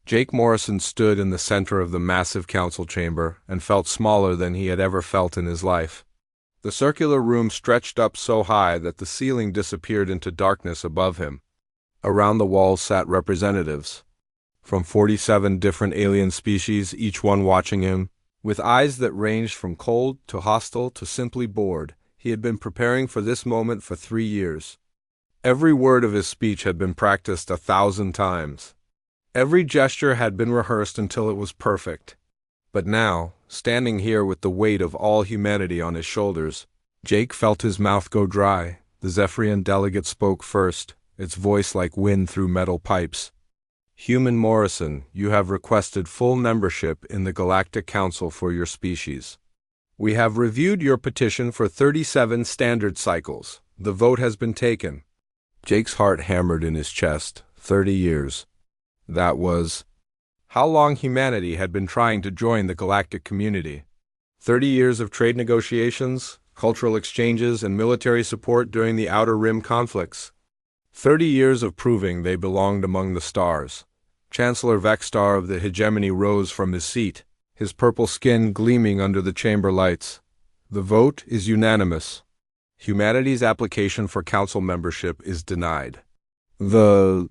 Jake Morrison stood in the center of the massive council chamber and felt smaller than he had ever felt in his life. The circular room stretched up so high that the ceiling disappeared into darkness above him. Around the walls sat representatives from 47 different alien species, each one watching him. With eyes that ranged from cold to hostile to simply bored, he had been preparing for this moment for 3 years. Every word of his speech had been practiced 1,000 times. Every gesture had been rehearsed until it was perfect. But now, standing here with the weight of all humanity on his shoulders, Jake felt his mouth go dry. The Zephyrian delegate spoke first, its voice like wind through metal pipes. "Human Morrison, you have requested full membership in the Galactic Council for your species. We have reviewed your petition for 37 standard cycles. The vote has been taken." Jake's heart hammered in his chest. 30 years. That was how long humanity had been trying to join the galactic community. 30 years of trade negotiations, cultural exchanges, and military support during the Outer Rim conflicts. 30 years of proving they belonged among the stars. Chancellor Vextar of the Hegemony rose from his seat, his purple skin gleaming under the chamber lights. The vote is unanimous. Humanity's application for council membership is denied. The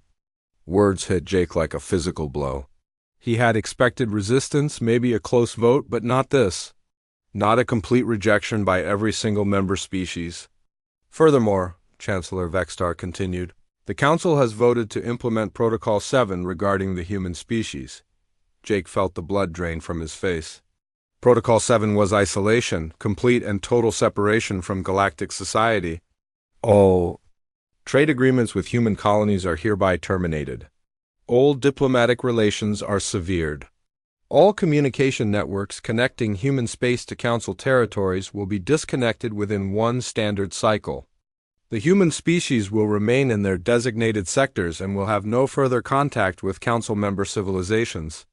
words hit Jake like a physical blow. He had expected resistance, maybe a close vote, but not this. Not a complete rejection by every single member species. Furthermore, Chancellor Vextar continued, the Council has voted to implement Protocol 7 regarding the human species. Jake felt the blood drain from his face. Protocol 7 was isolation, complete and total separation from galactic society. All trade agreements with human colonies are hereby terminated. All diplomatic relations are severed. All communication networks connecting human space to Council territories will be disconnected within 1 standard cycle. The human species will remain in their designated sectors and will have no further contact with Council member civilizations.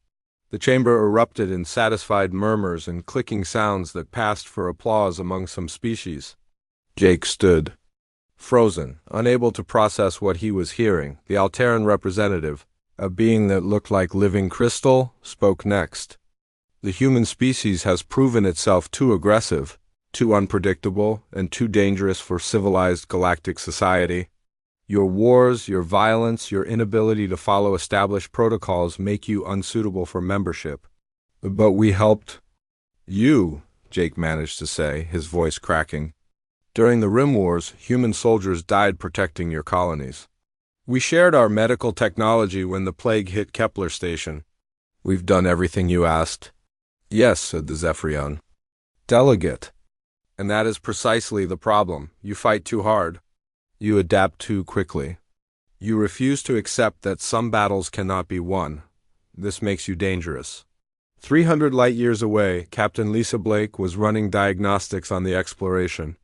The chamber erupted in satisfied murmurs and clicking sounds that passed for applause among some species. Jake stood, frozen, unable to process what he was hearing. The Alteran representative, a being that looked like living crystal, spoke next. The human species has proven itself too aggressive, too unpredictable, and too dangerous for civilized galactic society. Your wars, your violence, your inability to follow established protocols make you unsuitable for membership. But we helped you, Jake managed to say, his voice cracking. During the Rim Wars, human soldiers died protecting your colonies. We shared our medical technology when the plague hit Kepler Station. We've done everything you asked. Yes, said the Zephyrian delegate. And that is precisely the problem. You fight too hard. You adapt too quickly. You refuse to accept that some battles cannot be won. This makes you dangerous. 300 light-years away, Captain Lisa Blake was running diagnostics on the exploration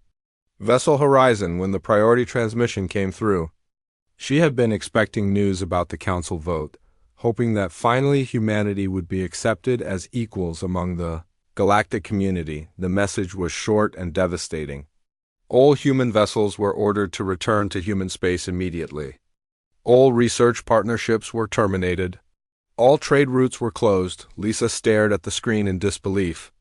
Vessel Horizon when the priority transmission came through. She had been expecting news about the Council vote, hoping that finally humanity would be accepted as equals among the galactic community. The message was short and devastating. All human vessels were ordered to return to human space immediately. All research partnerships were terminated. All trade routes were closed. Lisa stared at the screen in disbelief.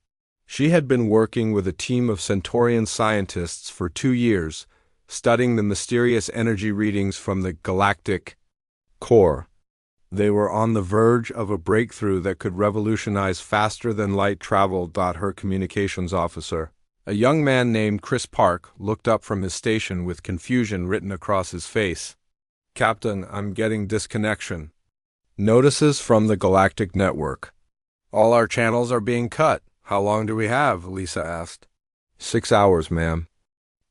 She had been working with a team of Centaurian scientists for 2 years, studying the mysterious energy readings from the galactic core. They were on the verge of a breakthrough that could revolutionize faster-than-light travel. Her communications officer, a young man named Chris Park, looked up from his station with confusion written across his face. Captain, I'm getting disconnection. Notices from the Galactic Network. All our channels are being cut. How long do we have? Lisa asked. 6 hours, ma'am.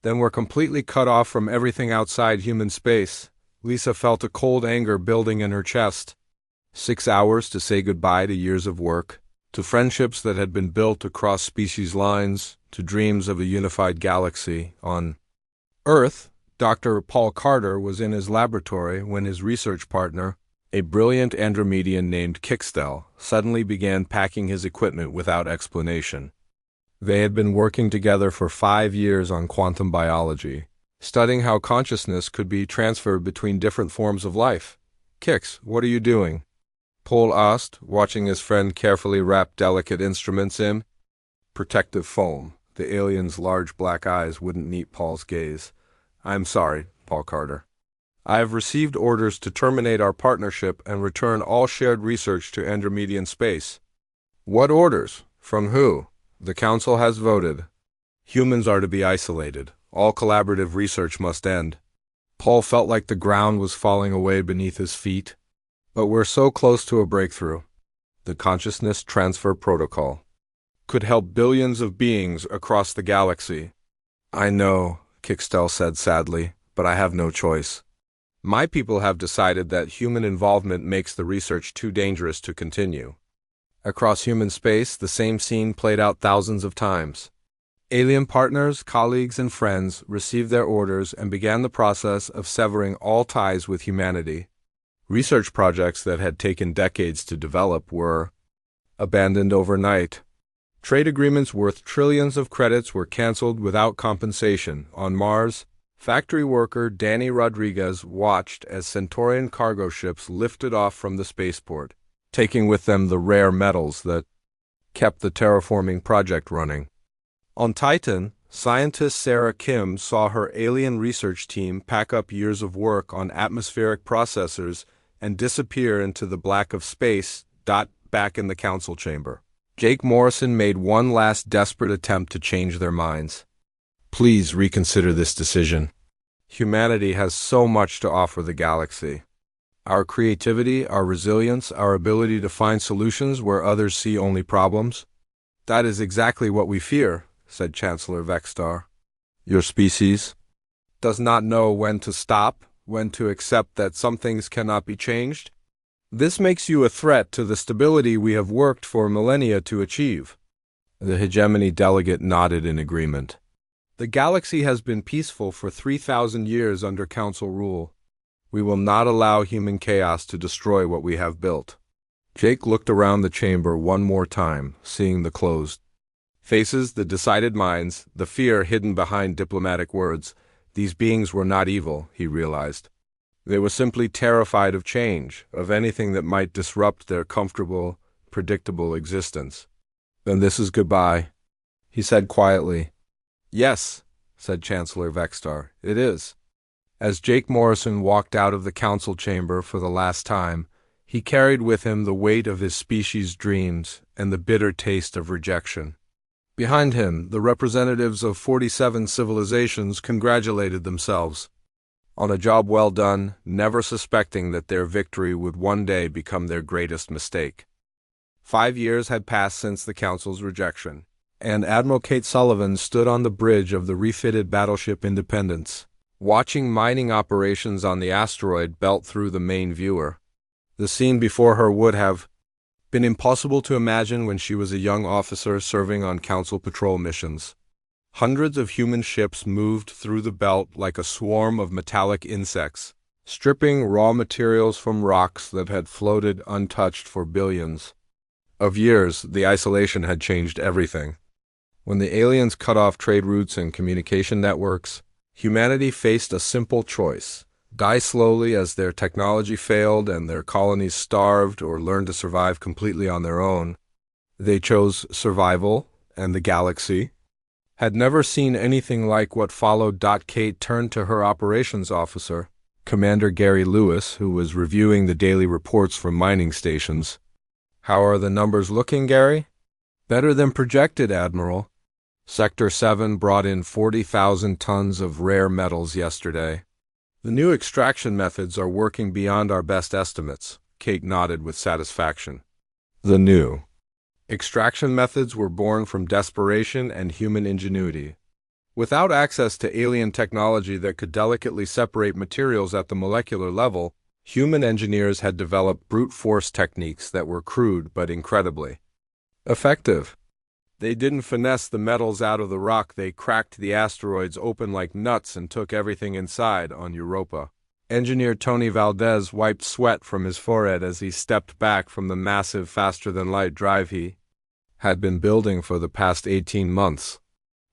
Then we're completely cut off from everything outside human space. Lisa felt a cold anger building in her chest. 6 hours to say goodbye to years of work, to friendships that had been built across species lines, to dreams of a unified galaxy. On Earth, Dr. Paul Carter was in his laboratory when his research partner, a brilliant Andromedian named Kickstel, suddenly began packing his equipment without explanation. They had been working together for 5 years on quantum biology, studying how consciousness could be transferred between different forms of life. Kix, what are you doing? Paul asked, watching his friend carefully wrap delicate instruments in. Protective foam. The alien's large black eyes wouldn't meet Paul's gaze. I'm sorry, Paul Carter. I have received orders to terminate our partnership and return all shared research to Andromedan space. What orders? From who? The Council has voted. Humans are to be isolated. All collaborative research must end. Paul felt like the ground was falling away beneath his feet. But we're so close to a breakthrough. The Consciousness Transfer Protocol could help billions of beings across the galaxy. I know, Kickstel said sadly, but I have no choice. My people have decided that human involvement makes the research too dangerous to continue. Across human space, the same scene played out thousands of times. Alien partners, colleagues, and friends received their orders and began the process of severing all ties with humanity. Research projects that had taken decades to develop were abandoned overnight. Trade agreements worth trillions of credits were canceled without compensation. On Mars, factory worker Danny Rodriguez watched as Centaurian cargo ships lifted off from the spaceport, taking with them the rare metals that kept the terraforming project running. On Titan, scientist Sarah Kim saw her alien research team pack up years of work on atmospheric processors and disappear into the black of space, back in the council chamber. Jake Morrison made one last desperate attempt to change their minds. Please reconsider this decision. Humanity has so much to offer the galaxy. Our creativity, our resilience, our ability to find solutions where others see only problems. That is exactly what we fear, said Chancellor Vexstar. Your species does not know when to stop, when to accept that some things cannot be changed. This makes you a threat to the stability we have worked for millennia to achieve. The hegemony delegate nodded in agreement. The galaxy has been peaceful for 3,000 years under Council rule. We will not allow human chaos to destroy what we have built. Jake looked around the chamber one more time, seeing the closed faces, the decided minds, the fear hidden behind diplomatic words. These beings were not evil, he realized. They were simply terrified of change, of anything that might disrupt their comfortable, predictable existence. Then this is goodbye, he said quietly. Yes, said Chancellor Vexstar, it is. As Jake Morrison walked out of the council chamber for the last time, he carried with him the weight of his species' dreams and the bitter taste of rejection. Behind him, the representatives of 47 civilizations congratulated themselves on a job well done, never suspecting that their victory would one day become their greatest mistake. 5 years had passed since the Council's rejection, and Admiral Kate Sullivan stood on the bridge of the refitted battleship Independence, watching mining operations on the asteroid belt through the main viewer. The scene before her would have been impossible to imagine when she was a young officer serving on Council patrol missions. Hundreds of human ships moved through the belt like a swarm of metallic insects, stripping raw materials from rocks that had floated untouched for billions of years. The isolation had changed everything. When the aliens cut off trade routes and communication networks, humanity faced a simple choice: die slowly as their technology failed and their colonies starved, or learn to survive completely on their own. They chose survival, and the galaxy had never seen anything like what followed. Kate turned to her operations officer, Commander Gary Lewis, who was reviewing the daily reports from mining stations. How are the numbers looking, Gary? Better than projected, Admiral. Sector 7 brought in 40,000 tons of rare metals yesterday. The new extraction methods are working beyond our best estimates. Kate nodded with satisfaction. The new extraction methods were born from desperation and human ingenuity. Without access to alien technology that could delicately separate materials at the molecular level, human engineers had developed brute force techniques that were crude but incredibly effective. They didn't finesse the metals out of the rock, they cracked the asteroids open like nuts and took everything inside. On Europa, Engineer Tony Valdez wiped sweat from his forehead as he stepped back from the massive faster-than-light drive he had been building for the past 18 months.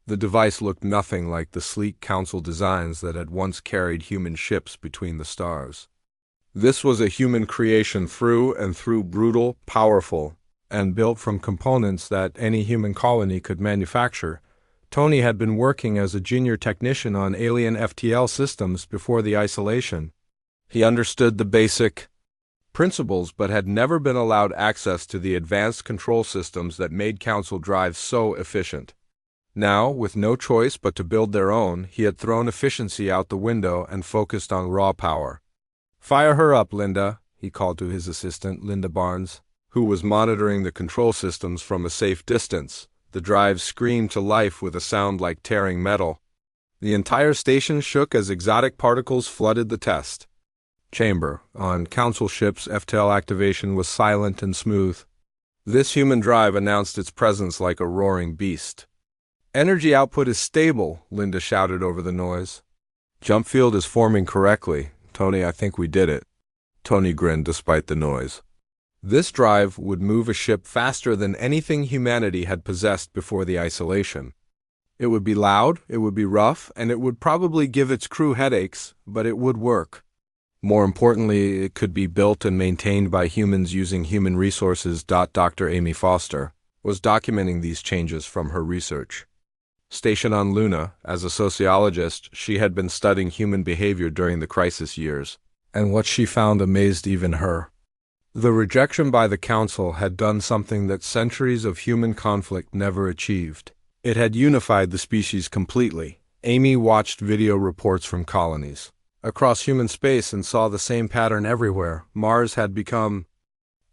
The device looked nothing like the sleek council designs that had once carried human ships between the stars. This was a human creation through and through, brutal, powerful, and built from components that any human colony could manufacture. Tony had been working as a junior technician on alien FTL systems before the isolation. He understood the basic principles but had never been allowed access to the advanced control systems that made Council drives so efficient. Now, with no choice but to build their own, he had thrown efficiency out the window and focused on raw power. "Fire her up, Linda," he called to his assistant, Linda Barnes, who was monitoring the control systems from a safe distance. The drive screamed to life with a sound like tearing metal. The entire station shook as exotic particles flooded the test chamber. On Council ships, FTL activation was silent and smooth. This human drive announced its presence like a roaring beast. "Energy output is stable," Linda shouted over the noise. "Jump field is forming correctly. Tony, I think we did it." Tony grinned despite the noise. This drive would move a ship faster than anything humanity had possessed before the isolation. It would be loud, it would be rough, and it would probably give its crew headaches, but it would work. More importantly, it could be built and maintained by humans using human resources. Dr. Amy Foster was documenting these changes from her research. Stationed on Luna, as a sociologist, she had been studying human behavior during the crisis years, and what she found amazed even her. The rejection by the Council had done something that centuries of human conflict never achieved. It had unified the species completely. Amy watched video reports from colonies across human space and saw the same pattern everywhere. Mars had become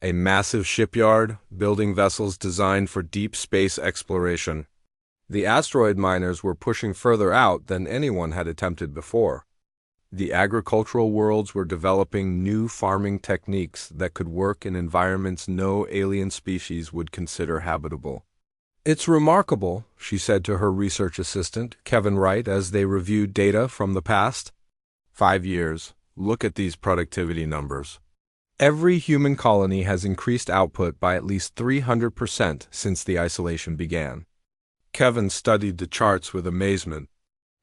a massive shipyard, building vessels designed for deep space exploration. The asteroid miners were pushing further out than anyone had attempted before. The agricultural worlds were developing new farming techniques that could work in environments no alien species would consider habitable. "It's remarkable," she said to her research assistant, Kevin Wright, as they reviewed data from the past 5 years. "Look at these productivity numbers. Every human colony has increased output by at least 300% since the isolation began." Kevin studied the charts with amazement.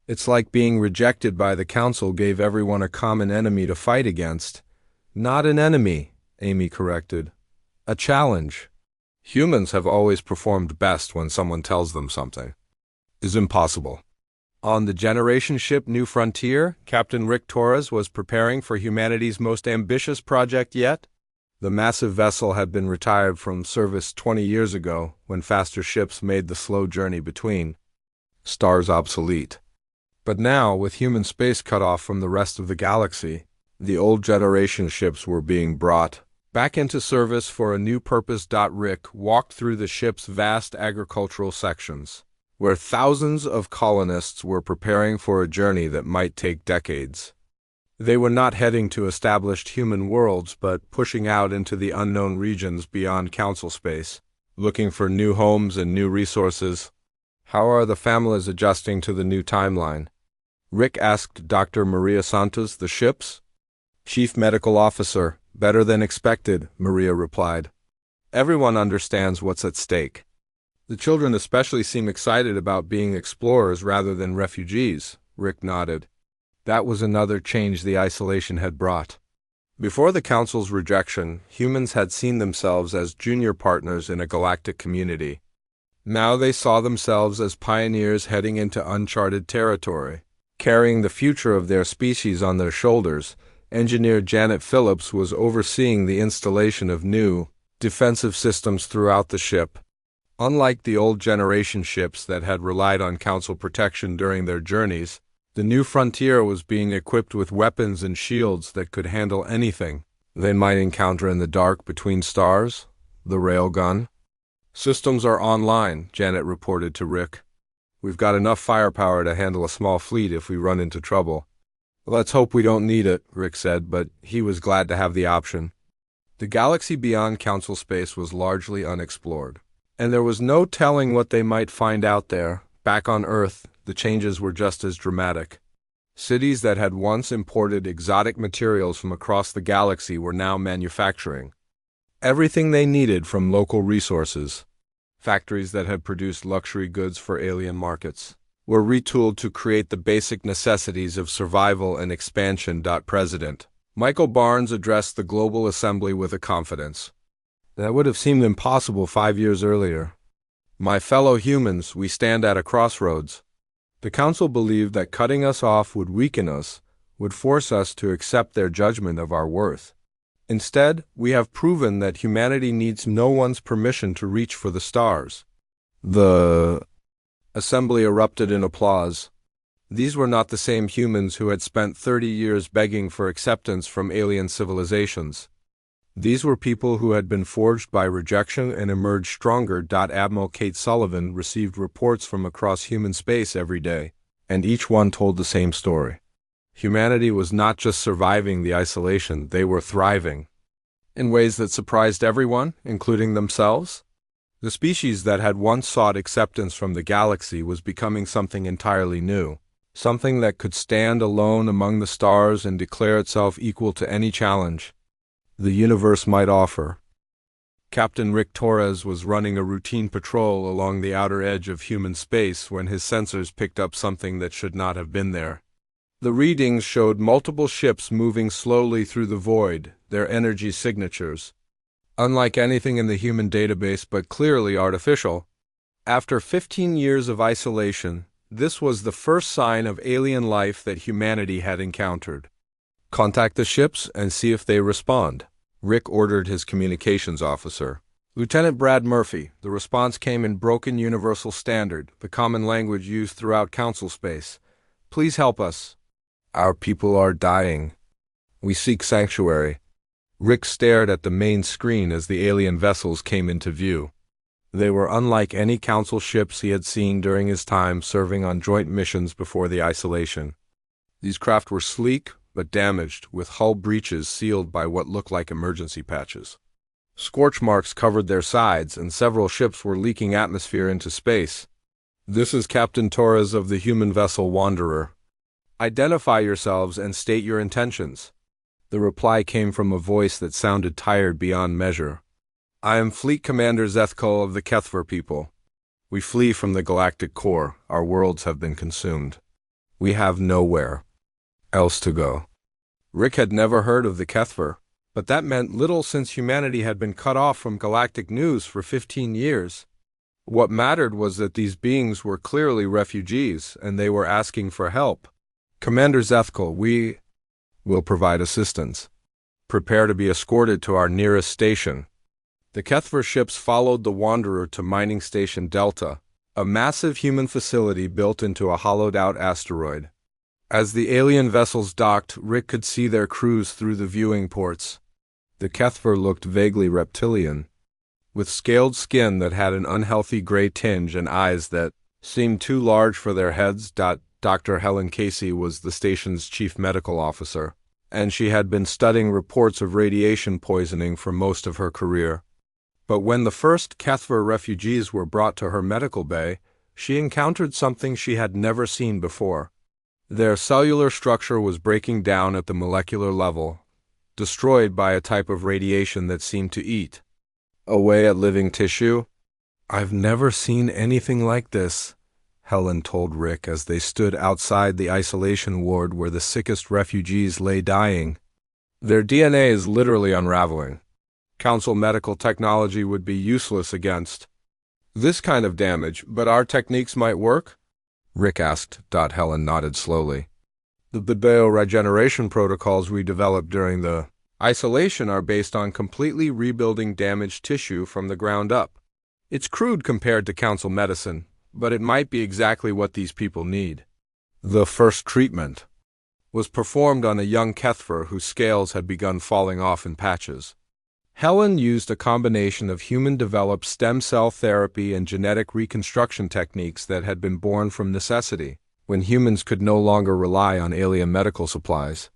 "It's like being rejected by the Council gave everyone a common enemy to fight against." "Not an enemy," Amy corrected. "A challenge. Humans have always performed best when someone tells them something is impossible." On the generation ship New Frontier, Captain Rick Torres was preparing for humanity's most ambitious project yet. The massive vessel had been retired from service 20 years ago, when faster ships made the slow journey between stars obsolete. But now, with human space cut off from the rest of the galaxy, the old generation ships were being brought back into service for a new purpose. Rick walked through the ship's vast agricultural sections, where thousands of colonists were preparing for a journey that might take decades. They were not heading to established human worlds, but pushing out into the unknown regions beyond Council space, looking for new homes and new resources. "How are the families adjusting to the new timeline?" Rick asked Dr. Maria Santos, the ship's chief medical officer. "Better than expected," Maria replied. "Everyone understands what's at stake. The children especially seem excited about being explorers rather than refugees." Rick nodded. That was another change the isolation had brought. Before the Council's rejection, humans had seen themselves as junior partners in a galactic community. Now they saw themselves as pioneers heading into uncharted territory. Carrying the future of their species on their shoulders, engineer Janet Phillips was overseeing the installation of new, defensive systems throughout the ship. Unlike the old generation ships that had relied on Council protection during their journeys, the New Frontier was being equipped with weapons and shields that could handle anything they might encounter in the dark between stars. The railgun systems are online, Janet reported to Rick. "We've got enough firepower to handle a small fleet if we run into trouble." "Let's hope we don't need it," Rick said, but he was glad to have the option. The galaxy beyond Council space was largely unexplored, and there was no telling what they might find out there. Back on Earth, the changes were just as dramatic. Cities that had once imported exotic materials from across the galaxy were now manufacturing everything they needed from local resources. Factories that had produced luxury goods for alien markets were retooled to create the basic necessities of survival and expansion. President Michael Barnes addressed the global assembly with a confidence that would have seemed impossible 5 years earlier. My fellow humans, we stand at a crossroads. The Council believed that cutting us off would weaken us, would force us to accept their judgment of our worth. Instead, we have proven that humanity needs no one's permission to reach for the stars. The assembly erupted in applause. These were not the same humans who had spent 30 years begging for acceptance from alien civilizations. These were people who had been forged by rejection and emerged stronger. Admiral Kate Sullivan received reports from across human space every day, and each one told the same story. Humanity was not just surviving the isolation, they were thriving. In ways that surprised everyone, including themselves. The species that had once sought acceptance from the galaxy was becoming something entirely new, something that could stand alone among the stars and declare itself equal to any challenge the universe might offer. Captain Rick Torres was running a routine patrol along the outer edge of human space when his sensors picked up something that should not have been there. The readings showed multiple ships moving slowly through the void, their energy signatures. Unlike anything in the human database, but clearly artificial. After 15 years of isolation, this was the first sign of alien life that humanity had encountered. Contact the ships and see if they respond, Rick ordered his communications officer. Lieutenant Brad Murphy. The response came in broken Universal Standard, the common language used throughout Council space. Please help us. Our people are dying. We seek sanctuary. Rick stared at the main screen as the alien vessels came into view. They were unlike any Council ships he had seen during his time serving on joint missions before the isolation. These craft were sleek, but damaged, with hull breaches sealed by what looked like emergency patches. Scorch marks covered their sides, and several ships were leaking atmosphere into space. This is Captain Torres of the human vessel Wanderer. Identify yourselves and state your intentions. The reply came from a voice that sounded tired beyond measure. I am Fleet Commander Zethko of the Kethver people. We flee from the galactic core. Our worlds have been consumed. We have nowhere else to go. Rick had never heard of the Kethver, but that meant little since humanity had been cut off from galactic news for 15 years. What mattered was that these beings were clearly refugees, and they were asking for help. Commander Zethko, we will provide assistance. Prepare to be escorted to our nearest station. The Kethver ships followed the Wanderer to Mining Station Delta, a massive human facility built into a hollowed-out asteroid. As the alien vessels docked, Rick could see their crews through the viewing ports. The Kethver looked vaguely reptilian, with scaled skin that had an unhealthy gray tinge and eyes that seemed too large for their heads. Dr. Helen Casey was the station's chief medical officer, and she had been studying reports of radiation poisoning for most of her career. But when the first Kethver refugees were brought to her medical bay, she encountered something she had never seen before. Their cellular structure was breaking down at the molecular level, destroyed by a type of radiation that seemed to eat away at living tissue. I've never seen anything like this, Helen told Rick as they stood outside the isolation ward where the sickest refugees lay dying. Their DNA is literally unraveling. Council medical technology would be useless against this kind of damage, but our techniques might work? Rick asked. Helen nodded slowly. The bioregeneration protocols we developed during the isolation are based on completely rebuilding damaged tissue from the ground up. It's crude compared to Council medicine, but it might be exactly what these people need. The first treatment was performed on a young Kethver whose scales had begun falling off in patches. Helen used a combination of human-developed stem cell therapy and genetic reconstruction techniques that had been born from necessity, when humans could no longer rely on alien medical supplies.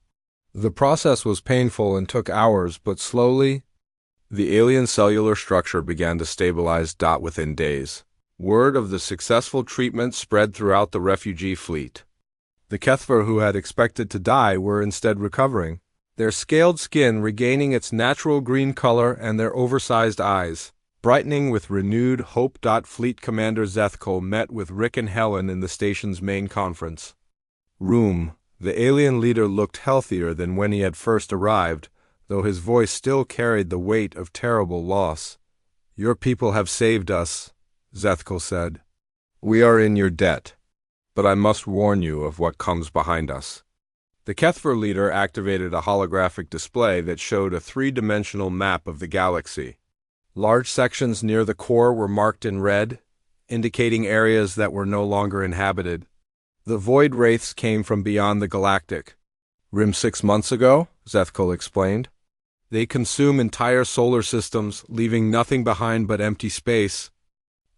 The process was painful and took hours, but slowly, the alien cellular structure began to stabilize. Within days, word of the successful treatment spread throughout the refugee fleet. The Kethver who had expected to die were instead recovering, their scaled skin regaining its natural green color and their oversized eyes brightening with renewed hope. Fleet Commander Zethko met with Rick and Helen in the station's main conference room. The alien leader looked healthier than when he had first arrived, though his voice still carried the weight of terrible loss. "Your people have saved us," Zethkel said. "We are in your debt. But I must warn you of what comes behind us." The Kethver leader activated a holographic display that showed a three-dimensional map of the galaxy. Large sections near the core were marked in red, indicating areas that were no longer inhabited. The void wraiths came from beyond the galactic rim 6 months ago, Zethkel explained. They consume entire solar systems, leaving nothing behind but empty space.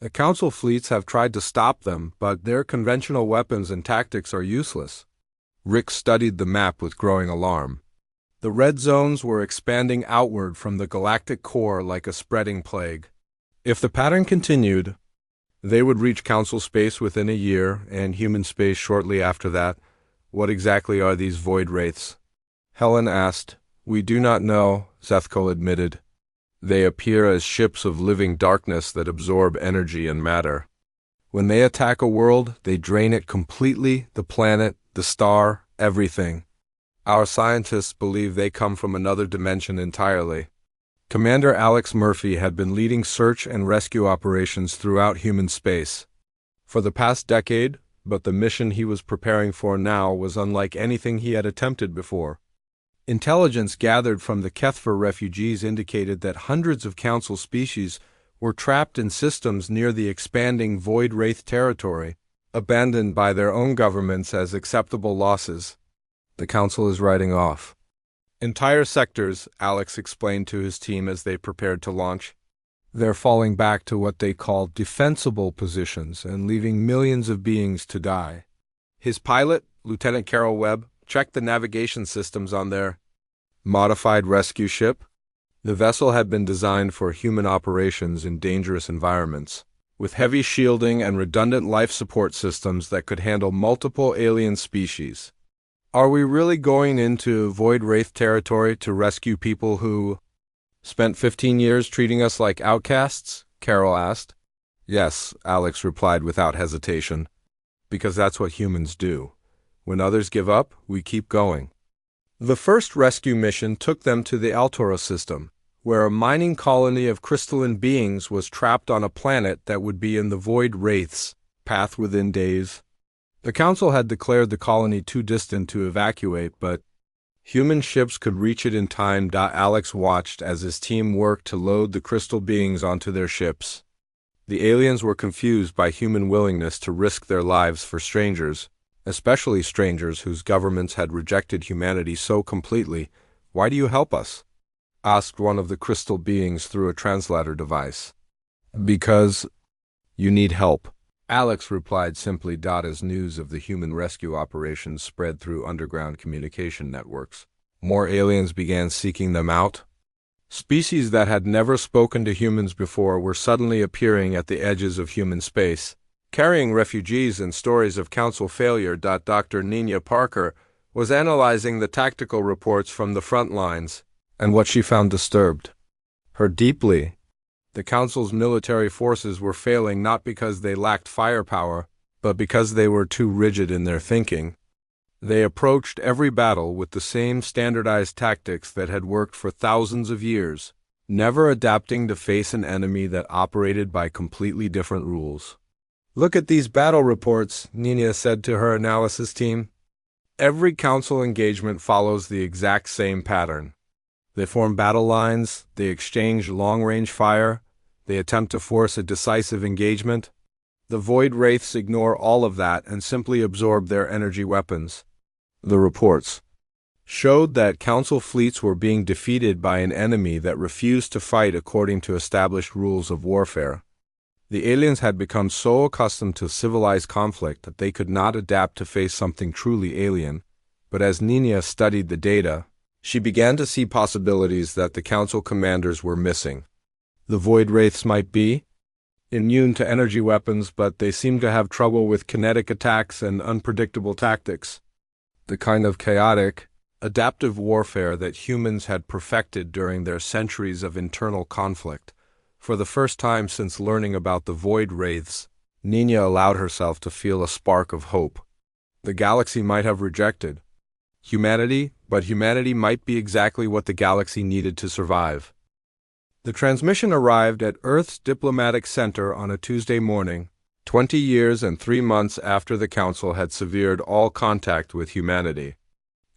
The Council fleets have tried to stop them, but their conventional weapons and tactics are useless. Rick studied the map with growing alarm. The red zones were expanding outward from the galactic core like a spreading plague. If the pattern continued, they would reach Council space within a year, and human space shortly after that. What exactly are these void wraiths? Helen asked. "We do not know," Zethkel admitted. "They appear as ships of living darkness that absorb energy and matter. When they attack a world, they drain it completely, the planet, the star, everything. Our scientists believe they come from another dimension entirely." Commander Alex Murphy had been leading search and rescue operations throughout human space for the past decade, but the mission he was preparing for now was unlike anything he had attempted before. Intelligence gathered from the Kethver refugees indicated that hundreds of Council species were trapped in systems near the expanding Void Wraith territory, abandoned by their own governments as acceptable losses. The Council is riding off. "Entire sectors," Alex explained to his team as they prepared to launch. "They're falling back to what they call defensible positions and leaving millions of beings to die." His pilot, Lieutenant Carol Webb, checked the navigation systems on their modified rescue ship. The vessel had been designed for human operations in dangerous environments, with heavy shielding and redundant life support systems that could handle multiple alien species. "Are we really going into Void Wraith territory to rescue people who spent 15 years treating us like outcasts?" Carol asked. "Yes," Alex replied without hesitation, "because that's what humans do. When others give up, we keep going." The first rescue mission took them to the Altura system, where a mining colony of crystalline beings was trapped on a planet that would be in the Void Wraith's path within days. The Council had declared the colony too distant to evacuate, but human ships could reach it in time. Alex watched as his team worked to load the crystal beings onto their ships. The aliens were confused by human willingness to risk their lives for strangers, especially strangers whose governments had rejected humanity so completely. "Why do you help us?" asked one of the crystal beings through a translator device. "Because you need help," Alex replied simply. As news of the human rescue operations spread through underground communication networks, more aliens began seeking them out. Species that had never spoken to humans before were suddenly appearing at the edges of human space, carrying refugees and stories of Council failure. Dr. Nina Parker was analyzing the tactical reports from the front lines, and what she found disturbed her deeply. The Council's military forces were failing not because they lacked firepower, but because they were too rigid in their thinking. They approached every battle with the same standardized tactics that had worked for thousands of years, never adapting to face an enemy that operated by completely different rules. "Look at these battle reports," Nina said to her analysis team. "Every Council engagement follows the exact same pattern. They form battle lines, they exchange long-range fire, they attempt to force a decisive engagement. The Void Wraiths ignore all of that and simply absorb their energy weapons." The reports showed that Council fleets were being defeated by an enemy that refused to fight according to established rules of warfare. The aliens had become so accustomed to civilized conflict that they could not adapt to face something truly alien. But as Nina studied the data, she began to see possibilities that the Council commanders were missing. The Void Wraiths might be immune to energy weapons, but they seemed to have trouble with kinetic attacks and unpredictable tactics, the kind of chaotic, adaptive warfare that humans had perfected during their centuries of internal conflict. For the first time since learning about the Void Wraiths, Nina allowed herself to feel a spark of hope. The galaxy might have rejected, but humanity might be exactly what the galaxy needed to survive. The transmission arrived at Earth's diplomatic center on a Tuesday morning, 20 years and 3 months after the Council had severed all contact with humanity.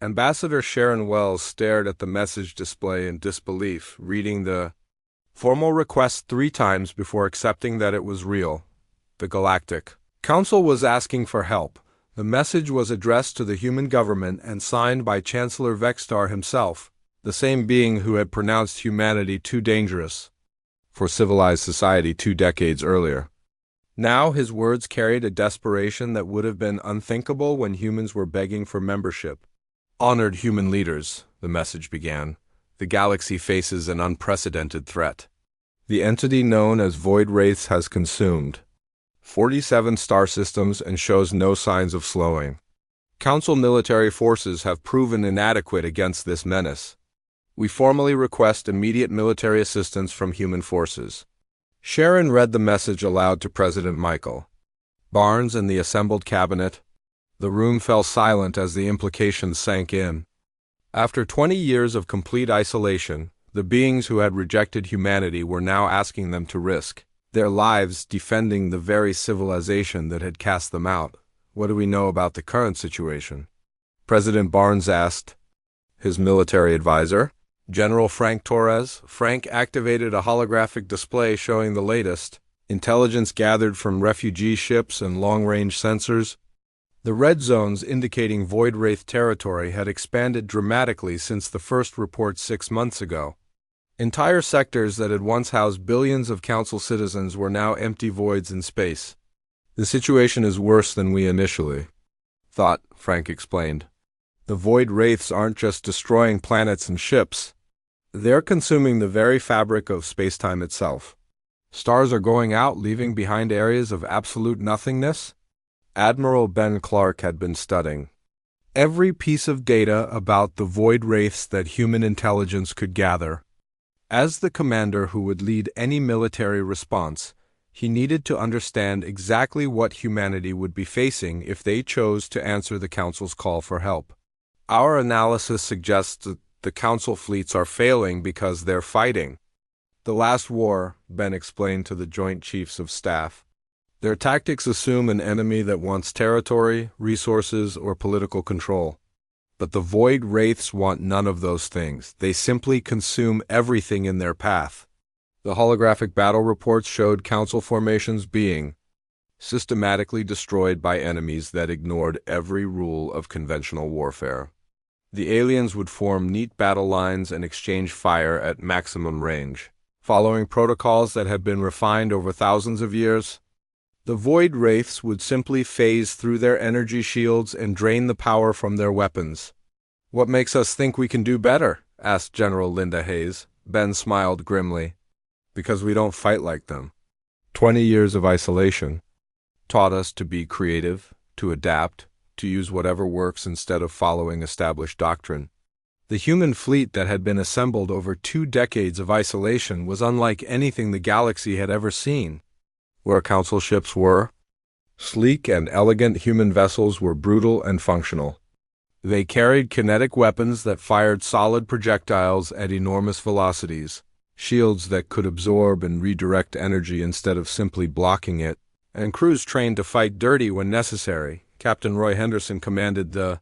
Ambassador Sharon Wells stared at the message display in disbelief, reading the formal request 3 times before accepting that it was real. The Galactic Council was asking for help. The message was addressed to the human government and signed by Chancellor Vextar himself, the same being who had pronounced humanity too dangerous for civilized society 2 decades earlier. Now his words carried a desperation that would have been unthinkable when humans were begging for membership. Honored human leaders, the message began, the galaxy faces an unprecedented threat. The entity known as Void Wraiths has consumed 47 star systems and shows no signs of slowing. Council military forces have proven inadequate against this menace. We formally request immediate military assistance from human forces. Sharon read the message aloud to President Michael Barnes and the assembled cabinet. The room fell silent as the implications sank in. After 20 years of complete isolation, the beings who had rejected humanity were now asking them to risk their lives defending the very civilization that had cast them out. What do we know about the current situation? President Barnes asked his military advisor, General Frank Torres. Frank activated a holographic display showing the latest intelligence gathered from refugee ships and long-range sensors. The red zones indicating Void Wraith territory had expanded dramatically since the first report 6 months ago. Entire sectors that had once housed billions of Council citizens were now empty voids in space. The situation is worse than we initially thought, Frank explained. The Void Wraiths aren't just destroying planets and ships. They're consuming the very fabric of spacetime itself. Stars are going out, leaving behind areas of absolute nothingness. Admiral Ben Clark had been studying every piece of data about the Void Wraiths that human intelligence could gather. As the commander who would lead any military response, he needed to understand exactly what humanity would be facing if they chose to answer the Council's call for help. Our analysis suggests that the Council fleets are failing because they're fighting the last war, Ben explained to the Joint Chiefs of Staff. Their tactics assume an enemy that wants territory, resources, or political control. But the Void Wraiths want none of those things. They simply consume everything in their path. The holographic battle reports showed Council formations being systematically destroyed by enemies that ignored every rule of conventional warfare. The aliens would form neat battle lines and exchange fire at maximum range, following protocols that had been refined over thousands of years. The Void Wraiths would simply phase through their energy shields and drain the power from their weapons. What makes us think we can do better? Asked General Linda Hayes. Ben smiled grimly. Because we don't fight like them. 20 years of isolation taught us to be creative, to adapt, to use whatever works instead of following established doctrine. The human fleet that had been assembled over 2 decades of isolation was unlike anything the galaxy had ever seen. Where Council ships were, sleek and elegant human vessels were brutal and functional. They carried kinetic weapons that fired solid projectiles at enormous velocities, shields that could absorb and redirect energy instead of simply blocking it, and crews trained to fight dirty when necessary. Captain Roy Henderson commanded the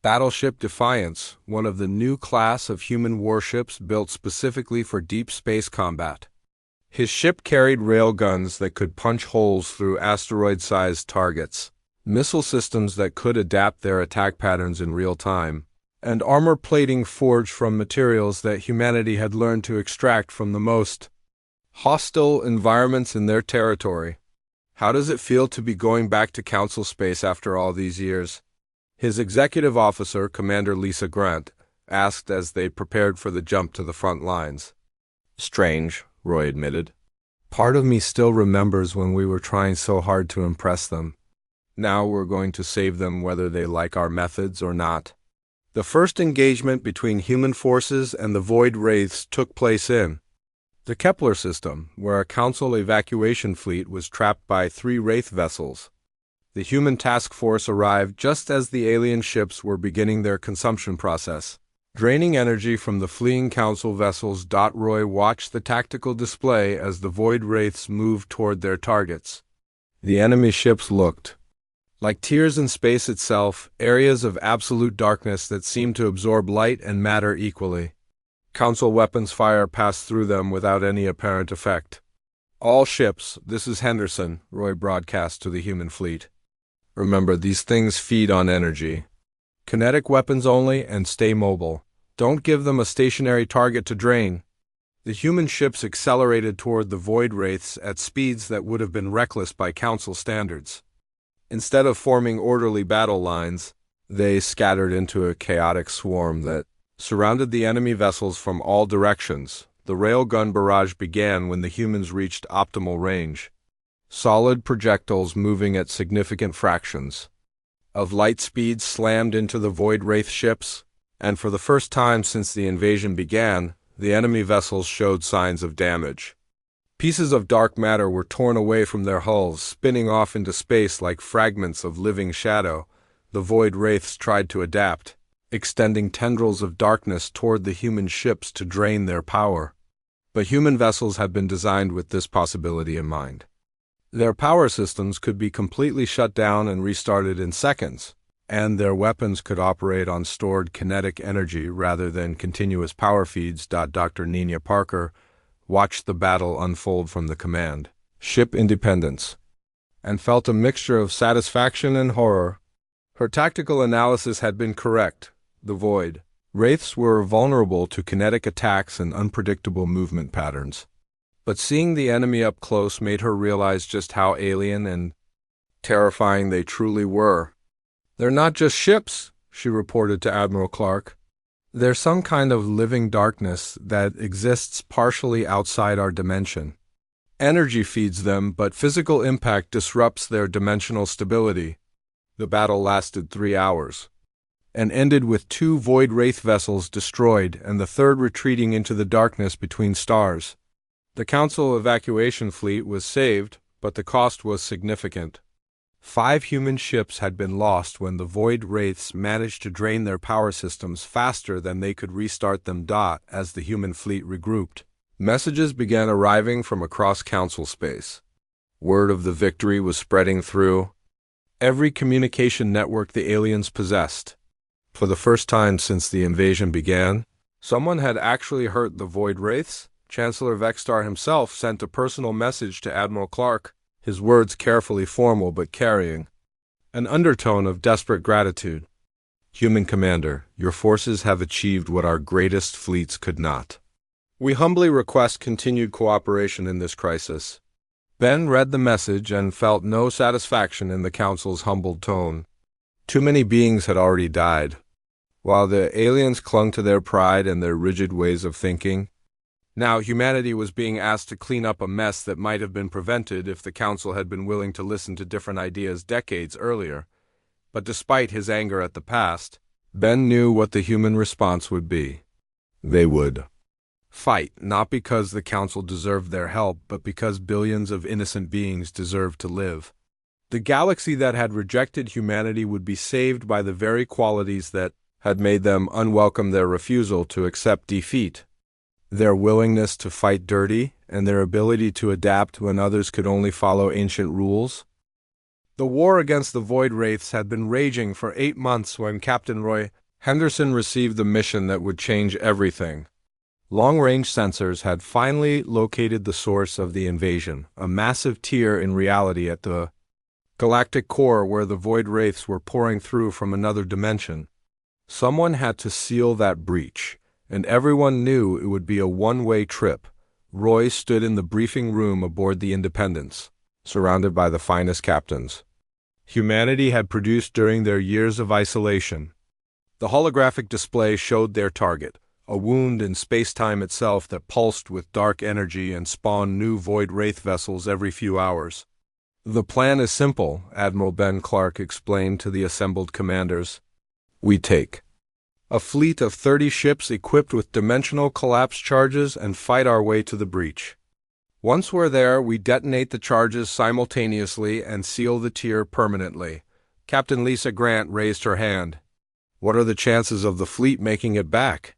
Battleship Defiance, one of the new class of human warships built specifically for deep space combat. His ship carried railguns that could punch holes through asteroid-sized targets, missile systems that could adapt their attack patterns in real time, and armor plating forged from materials that humanity had learned to extract from the most hostile environments in their territory. How does it feel to be going back to Council space after all these years? His executive officer, Commander Lisa Grant, asked as they prepared for the jump to the front lines. Strange, Roy admitted. Part of me still remembers when we were trying so hard to impress them. Now we're going to save them whether they like our methods or not. The first engagement between human forces and the Void Wraiths took place in the Kepler system, where a Council evacuation fleet was trapped by 3 Wraith vessels. The human task force arrived just as the alien ships were beginning their consumption process, draining energy from the fleeing council vessels. Roy watched the tactical display as the void wraiths moved toward their targets. The enemy ships looked like tears in space itself, areas of absolute darkness that seemed to absorb light and matter equally. Council weapons fire passed through them without any apparent effect. "All ships, this is Henderson," Roy broadcast to the human fleet. "Remember, these things feed on energy. Kinetic weapons only, and stay mobile. Don't give them a stationary target to drain." The human ships accelerated toward the void wraiths at speeds that would have been reckless by Council standards. Instead of forming orderly battle lines, they scattered into a chaotic swarm that surrounded the enemy vessels from all directions. The railgun barrage began when the humans reached optimal range. Solid projectiles moving at significant fractions of light speed slammed into the void wraith ships, and for the first time since the invasion began, the enemy vessels showed signs of damage. Pieces of dark matter were torn away from their hulls, spinning off into space like fragments of living shadow. The void wraiths tried to adapt, extending tendrils of darkness toward the human ships to drain their power. But human vessels had been designed with this possibility in mind. Their power systems could be completely shut down and restarted in seconds, and their weapons could operate on stored kinetic energy rather than continuous power feeds. Dr. Nina Parker watched the battle unfold from the command ship Independence and felt a mixture of satisfaction and horror. Her tactical analysis had been correct. The void wraiths were vulnerable to kinetic attacks and unpredictable movement patterns. But seeing the enemy up close made her realize just how alien and terrifying they truly were. "They're not just ships," she reported to Admiral Clark. "They're some kind of living darkness that exists partially outside our dimension. Energy feeds them, but physical impact disrupts their dimensional stability." The battle lasted 3 hours and ended with 2 void wraith vessels destroyed and the third retreating into the darkness between stars. The Council evacuation fleet was saved, but the cost was significant. 5 human ships had been lost when the void wraiths managed to drain their power systems faster than they could restart them. As the human fleet regrouped, messages began arriving from across Council space. Word of the victory was spreading through every communication network the aliens possessed. For the first time since the invasion began, someone had actually hurt the void wraiths. Chancellor Vextar himself sent a personal message to Admiral Clark, his words carefully formal but carrying an undertone of desperate gratitude. "Human Commander, your forces have achieved what our greatest fleets could not. We humbly request continued cooperation in this crisis." Ben read the message and felt no satisfaction in the Council's humbled tone. Too many beings had already died, while the aliens clung to their pride and their rigid ways of thinking. Now humanity was being asked to clean up a mess that might have been prevented if the Council had been willing to listen to different ideas decades earlier. But despite his anger at the past, Ben knew what the human response would be. They would fight, not because the Council deserved their help, but because billions of innocent beings deserved to live. The galaxy that had rejected humanity would be saved by the very qualities that had made them unwelcome: their refusal to accept defeat, their willingness to fight dirty, and their ability to adapt when others could only follow ancient rules. The war against the void wraiths had been raging for 8 months when Captain Roy Henderson received the mission that would change everything. Long-range sensors had finally located the source of the invasion, a massive tear in reality at the galactic core where the void wraiths were pouring through from another dimension. Someone had to seal that breach, and everyone knew it would be a one-way trip. Roy stood in the briefing room aboard the Independence, surrounded by the finest captains humanity had produced during their years of isolation. The holographic display showed their target, a wound in space-time itself that pulsed with dark energy and spawned new void wraith vessels every few hours. "The plan is simple," Admiral Ben Clark explained to the assembled commanders. "We take a fleet of 30 ships equipped with dimensional collapse charges and fight our way to the breach. Once we're there, we detonate the charges simultaneously and seal the tier permanently. Captain Lisa Grant raised her hand. What are the chances of the fleet making it back?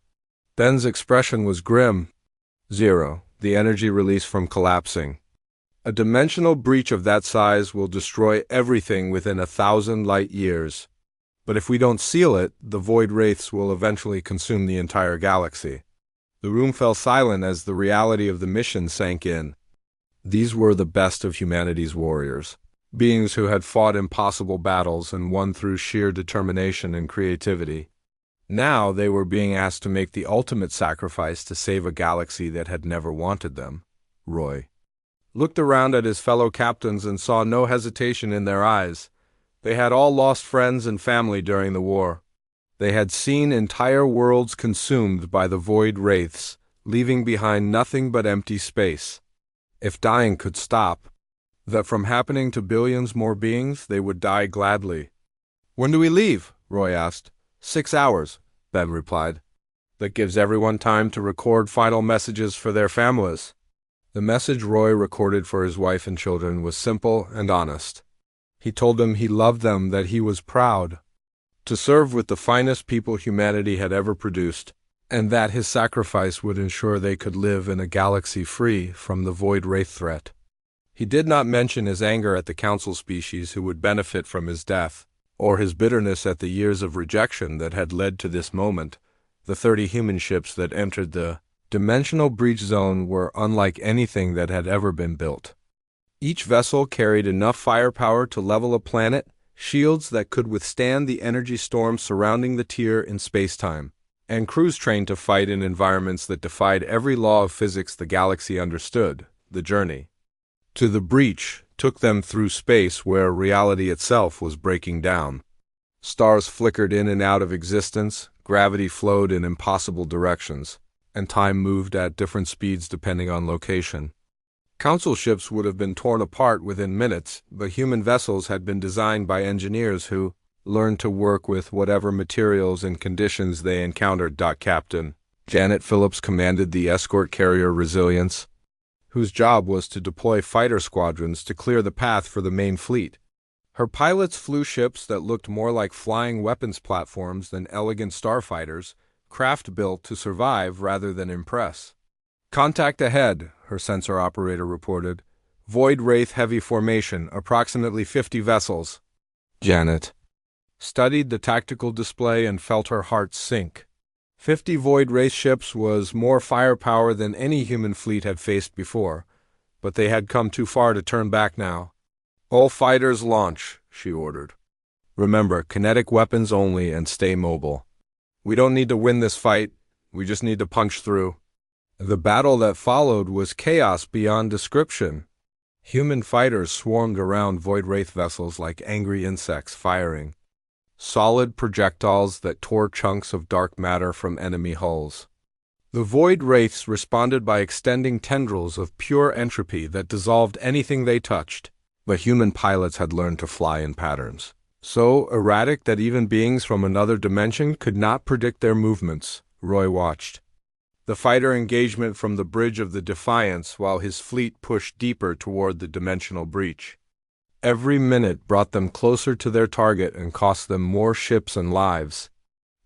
Ben's expression was grim. 0. The energy release from collapsing. A dimensional breach of that size will destroy everything within 1,000 light years. But if we don't seal it, the void wraiths will eventually consume the entire galaxy. The room fell silent as the reality of the mission sank in. These were the best of humanity's warriors, beings who had fought impossible battles and won through sheer determination and creativity. Now they were being asked to make the ultimate sacrifice to save a galaxy that had never wanted them. Roy looked around at his fellow captains and saw no hesitation in their eyes. They had all lost friends and family during the war. They had seen entire worlds consumed by the void wraiths, leaving behind nothing but empty space. If dying could stop that from happening to billions more beings, they would die gladly. When do we leave? Roy asked. 6 hours, Ben replied. That gives everyone time to record final messages for their families. The message Roy recorded for his wife and children was simple and honest. He told them he loved them, that he was proud to serve with the finest people humanity had ever produced, and that his sacrifice would ensure they could live in a galaxy free from the void wraith threat. He did not mention his anger at the council species who would benefit from his death, or his bitterness at the years of rejection that had led to this moment. The 30 human ships that entered the dimensional breach zone were unlike anything that had ever been built. Each vessel carried enough firepower to level a planet, shields that could withstand the energy storm surrounding the tier in space-time, and crews trained to fight in environments that defied every law of physics the galaxy understood. The journey to the breach took them through space where reality itself was breaking down. Stars flickered in and out of existence, gravity flowed in impossible directions, and time moved at different speeds depending on location. Council ships would have been torn apart within minutes, but human vessels had been designed by engineers who learned to work with whatever materials and conditions they encountered. Captain Janet Phillips commanded the escort carrier Resilience, whose job was to deploy fighter squadrons to clear the path for the main fleet. Her pilots flew ships that looked more like flying weapons platforms than elegant starfighters, craft built to survive rather than impress. Contact ahead, her sensor operator reported. Void Wraith heavy formation, approximately 50 vessels. Janet studied the tactical display and felt her heart sink. 50 Void Wraith ships was more firepower than any human fleet had faced before, but they had come too far to turn back now. All fighters launch, she ordered. Remember, kinetic weapons only and stay mobile. We don't need to win this fight, we just need to punch through. The battle that followed was chaos beyond description. Human fighters swarmed around Void Wraith vessels like angry insects, firing solid projectiles that tore chunks of dark matter from enemy hulls. The Void Wraiths responded by extending tendrils of pure entropy that dissolved anything they touched, but human pilots had learned to fly in patterns so erratic that even beings from another dimension could not predict their movements. Roy watched the fighter engagement from the bridge of the Defiance while his fleet pushed deeper toward the dimensional breach. Every minute brought them closer to their target and cost them more ships and lives.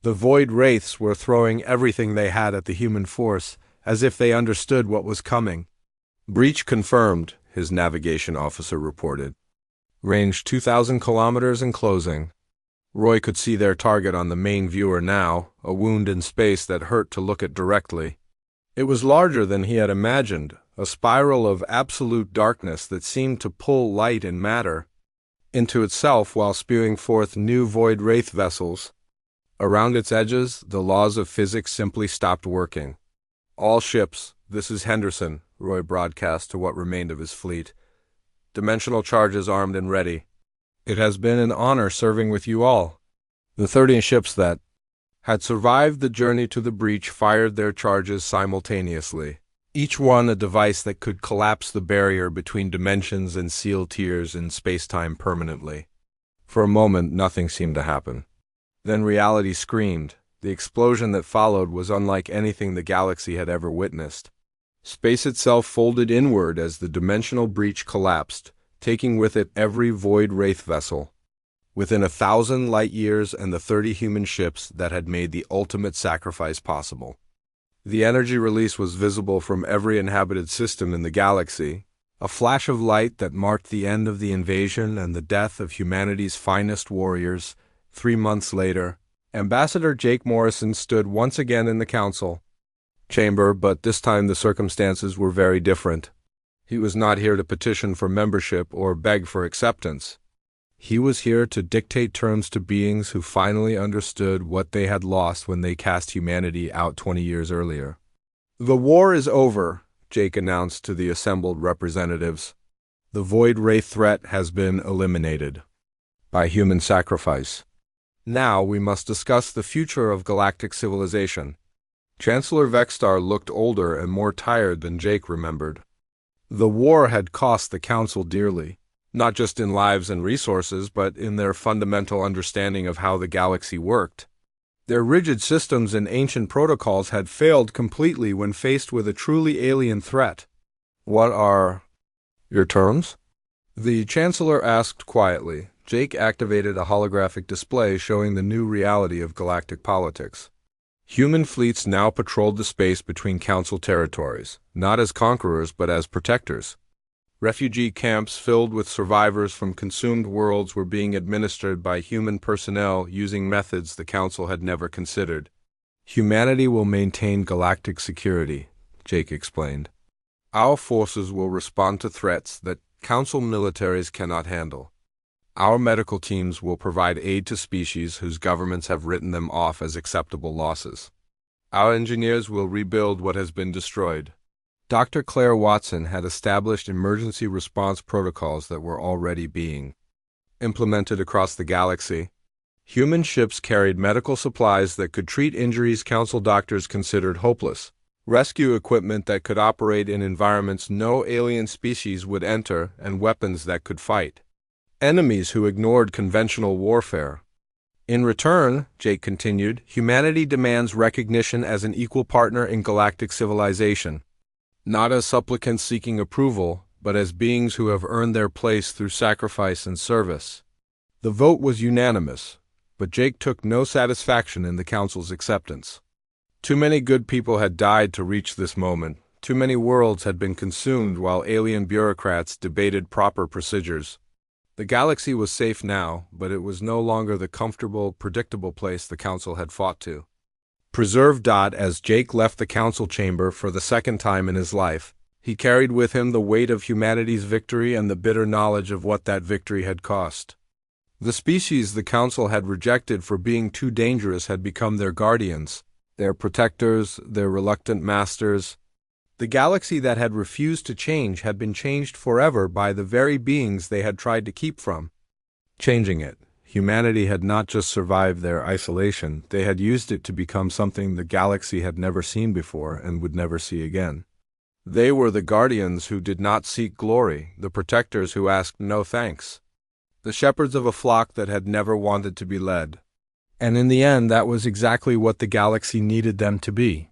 The Void Wraiths were throwing everything they had at the human force, as if they understood what was coming. Breach confirmed, his navigation officer reported. Range 2,000 kilometers and closing. Roy could see their target on the main viewer now, a wound in space that hurt to look at directly. It was larger than he had imagined, a spiral of absolute darkness that seemed to pull light and matter into itself while spewing forth new Void Wraith vessels. Around its edges, the laws of physics simply stopped working. All ships, this is Henderson, Roy broadcast to what remained of his fleet. Dimensional charges armed and ready. It has been an honor serving with you all. The 30 ships that had survived the journey to the breach fired their charges simultaneously, each one a device that could collapse the barrier between dimensions and seal tiers in space-time permanently. For a moment, nothing seemed to happen. Then reality screamed. The explosion that followed was unlike anything the galaxy had ever witnessed. Space itself folded inward as the dimensional breach collapsed, taking with it every void wraith vessel. Within 1,000 light-years and the 30 human ships that had made the ultimate sacrifice possible. The energy release was visible from every inhabited system in the galaxy, a flash of light that marked the end of the invasion and the death of humanity's finest warriors. 3 months later, Ambassador Jake Morrison stood once again in the council chamber, but this time the circumstances were very different. He was not here to petition for membership or beg for acceptance. He was here to dictate terms to beings who finally understood what they had lost when they cast humanity out 20 years earlier. "The war is over," Jake announced to the assembled representatives. "The Void Wraith threat has been eliminated by human sacrifice. Now we must discuss the future of galactic civilization." Chancellor Vexstar looked older and more tired than Jake remembered. The war had cost the Council dearly, not just in lives and resources, but in their fundamental understanding of how the galaxy worked. Their rigid systems and ancient protocols had failed completely when faced with a truly alien threat. "What are your terms?" the Chancellor asked quietly. Jake activated a holographic display showing the new reality of galactic politics. Human fleets now patrolled the space between Council territories, not as conquerors but as protectors. Refugee camps filled with survivors from consumed worlds were being administered by human personnel using methods the Council had never considered. "Humanity will maintain galactic security," Jake explained. "Our forces will respond to threats that Council militaries cannot handle. Our medical teams will provide aid to species whose governments have written them off as acceptable losses. Our engineers will rebuild what has been destroyed." Dr. Claire Watson had established emergency response protocols that were already being implemented across the galaxy. Human ships carried medical supplies that could treat injuries Council doctors considered hopeless, rescue equipment that could operate in environments no alien species would enter, and weapons that could fight enemies who ignored conventional warfare. "In return," Jake continued, "humanity demands recognition as an equal partner in galactic civilization. Not as supplicants seeking approval, but as beings who have earned their place through sacrifice and service." The vote was unanimous, but Jake took no satisfaction in the Council's acceptance. Too many good people had died to reach this moment. Too many worlds had been consumed while alien bureaucrats debated proper procedures. The galaxy was safe now, but it was no longer the comfortable, predictable place the Council had fought to preserve. As Jake left the Council chamber for the second time in his life, he carried with him the weight of humanity's victory and the bitter knowledge of what that victory had cost. The species the Council had rejected for being too dangerous had become their guardians, their protectors, their reluctant masters. The galaxy that had refused to change had been changed forever by the very beings they had tried to keep from changing it. Humanity had not just survived their isolation, they had used it to become something the galaxy had never seen before and would never see again. They were the guardians who did not seek glory, the protectors who asked no thanks, the shepherds of a flock that had never wanted to be led. And in the end, that was exactly what the galaxy needed them to be.